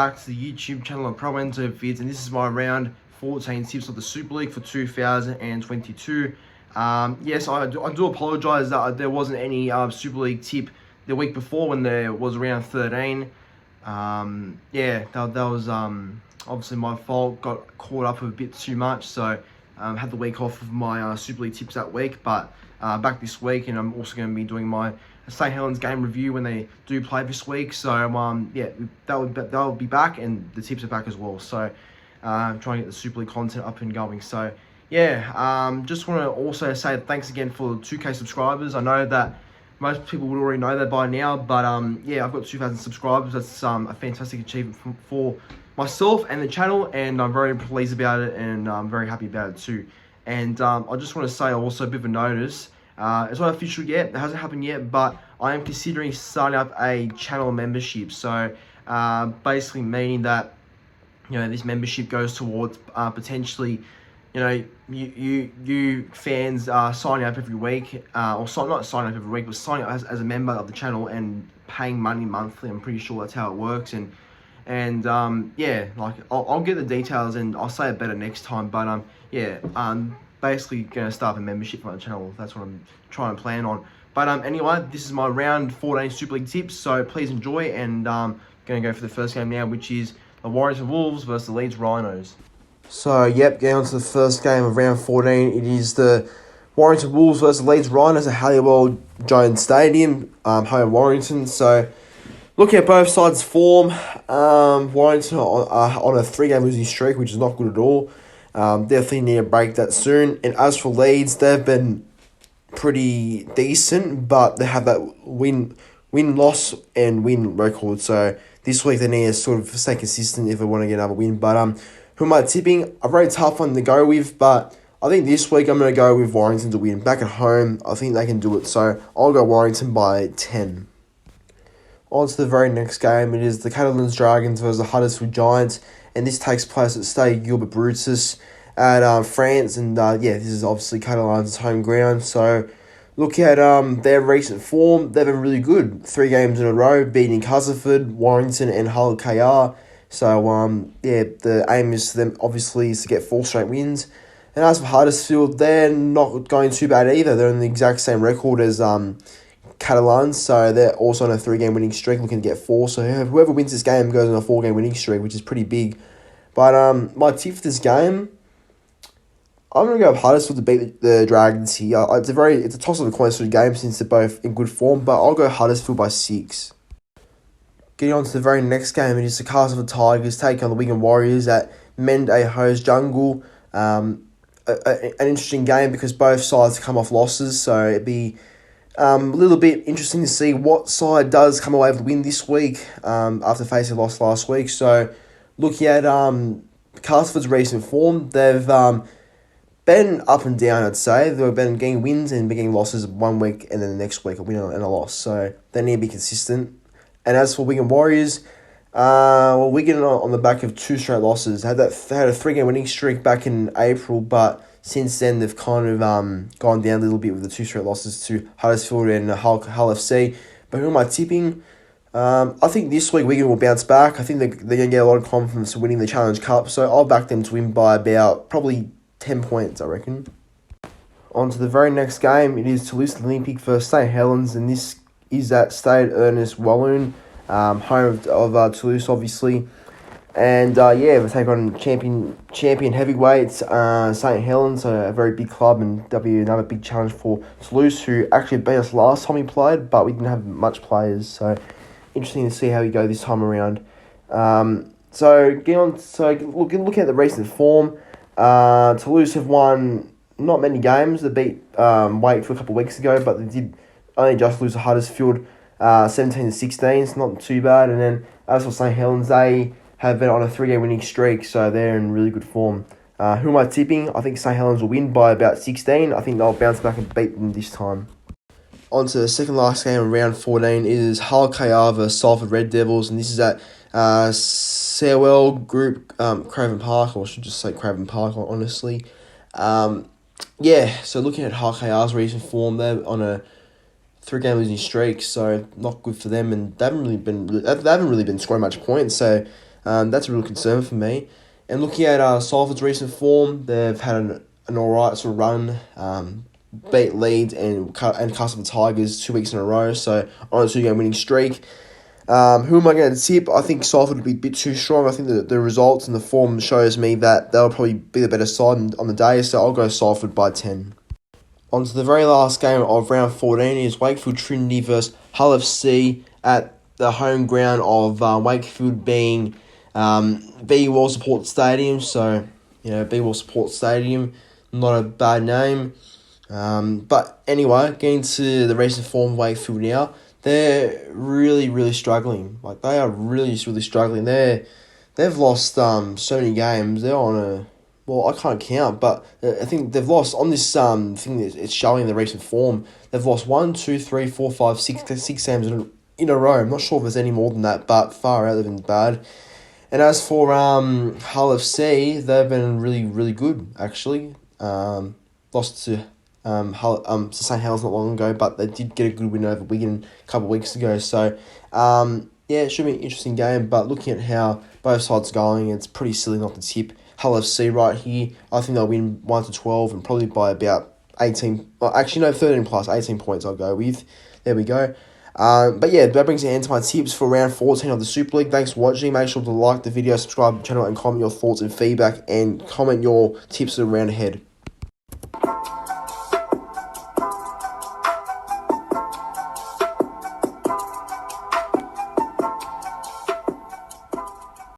back to the YouTube channel of Pro Enzo Vids, and this is my round 14 tips of the Super League for 2022. Yes, I do apologise that there wasn't any Super League tip the week before when there was round 13. Yeah, that was obviously my fault. Got caught up a bit too much, so had the week off of my Super League tips that week, but back this week, and I'm also going to be doing my St. Helens game review when they do play this week. So yeah, they'll be back, and the tips are back as well. So trying to get the Super League content up and going. So yeah, just want to also say thanks again for 2K subscribers. I know that most people would already know that by now, but yeah, I've got 2,000 subscribers. That's a fantastic achievement for myself and the channel, and I'm very pleased about it, and I'm very happy about it too. And I just want to say also a bit of a notice. It's not official yet, it hasn't happened yet, but I am considering starting up a channel membership. So basically meaning that, you know, this membership goes towards potentially, you know, you fans signing up every week, not signing up every week, but signing up as a member of the channel and paying money monthly. I'm pretty sure that's how it works. And yeah, like I'll get the details and I'll say it better next time. But yeah, basically going to start a membership for my channel. That's what I'm trying to plan on. But anyway, this is my round 14 Super League tips, so please enjoy. And going to go for the first game now, which is the Warrington Wolves versus the Leeds Rhinos. So yep, getting on to the first game of round 14. It is the Warrington Wolves versus the Leeds Rhinos at Halliwell Jones Stadium, home Warrington. So looking at both sides' form, Warrington on a 3-game losing streak, which is not good at all. Definitely need to break that soon. And as for Leeds, they've been pretty decent, but they have that win-loss and win record. So this week they need to sort of stay consistent if they want to get another win. But who am I tipping? A very tough one to go with, but I think this week I'm going to go with Warrington to win. Back at home, I think they can do it. So I'll go Warrington by 10. On to the very next game. It is the Catalans Dragons versus the Huddersfield Giants, and this takes place at Stade Gilbert Brutus at France. And yeah, this is obviously Catalans' home ground. So look at their recent form. They've been really good. 3 games in a row, beating Castleford, Warrington, and Hull KR. So yeah, the aim is for them obviously is to get 4 straight wins. And as for Huddersfield, they're not going too bad either. They're on the exact same record as Catalans, so they're also on a 3-game winning streak, looking to get 4. So whoever wins this game goes on a 4-game winning streak, which is pretty big. But my tip for this game, I'm going to go with Huddersfield to beat the Dragons here. It's a toss of a coin sort of game since they're both in good form, but I'll go Huddersfield by 6. Getting on to the very next game, it is the Castleford Tigers taking on the Wigan Warriors at Mend A Hose Jungle. An interesting game because both sides come off losses, so it'd be a little bit interesting to see what side does come away with the win this week after facing a loss last week. So looking at Castleford's recent form, they've been up and down, I'd say. They've been getting wins and been getting losses one week, and then the next week a win and a loss. So they need to be consistent. And as for Wigan Warriors, well, Wigan on the back of 2 straight losses. They had a 3-game winning streak back in April, but since then they've kind of gone down a little bit with the 2 straight losses to Huddersfield and Hull FC. But who am I tipping? I think this week Wigan will bounce back. I think they're going to get a lot of confidence winning the Challenge Cup, so I'll back them to win by about probably 10 points, I reckon. On to the very next game. It is Toulouse Olympique versus St. Helens, and this is at Stade Ernest Walloon, home of Toulouse, obviously. And yeah, we take on champion heavyweights St. Helens, a very big club, and that'll be another big challenge for Toulouse, who actually beat us last time we played, but we didn't have much players. So interesting to see how we go this time around. So looking at the recent form, Toulouse have won not many games. They beat Wakefield a couple of weeks ago, but they did only just lose to Huddersfield 17-16. It's not too bad. And then as for St. Helens, they have been on a 3-game winning streak, so they're in really good form. Who am I tipping? I think St. Helens will win by about 16. I think they'll bounce back and beat them this time. On to the second last game of round 14. It is Hull KR versus Salford Red Devils, and this is at COL Group Craven Park, or I should just say Craven Park, honestly. Yeah, so looking at Hull KR's recent form, they're on a 3-game losing streak, so not good for them, and they haven't really been scoring much points. So That's a real concern for me. And looking at Salford's recent form, they've had an alright sort of run. Beat Leeds and Castle Tigers 2 weeks in a row, so on a 2-game winning streak. Who am I going to tip? I think Salford will be a bit too strong. I think the results and the form shows me that they'll probably be the better side on the day, so I'll go Salford by 10. On to the very last game of round 14 is Wakefield Trinity versus Hull FC at the home ground of Wakefield being B-Wall Support Stadium. So, B-Wall Support Stadium, not a bad name. But anyway, getting to the recent form of Wakefield now, they're really, really struggling. Like, they are really, really struggling. They've lost so many games. They're on a... Well, I can't count, but I think they've lost on this thing that it's showing the recent form. They've lost 1, 2, 3, 4, 5, 6 games in a row. I'm not sure if there's any more than that, but far out, they've been bad. And as for Hull FC, they've been really, really good, actually. Lost to to St. Helens not long ago, but they did get a good win over Wigan a couple of weeks ago. So, it should be an interesting game, but looking at how both sides are going, it's pretty silly not to tip Hull FC right here. I think they'll win 1-12 and probably by about 18, well, actually no, 13 plus, 18 points I'll go with. There we go. But yeah, that brings an end to my tips for round 14 of the Super League. Thanks for watching. Make sure to like the video, subscribe to the channel, and comment your thoughts and feedback, and comment your tips for the round ahead.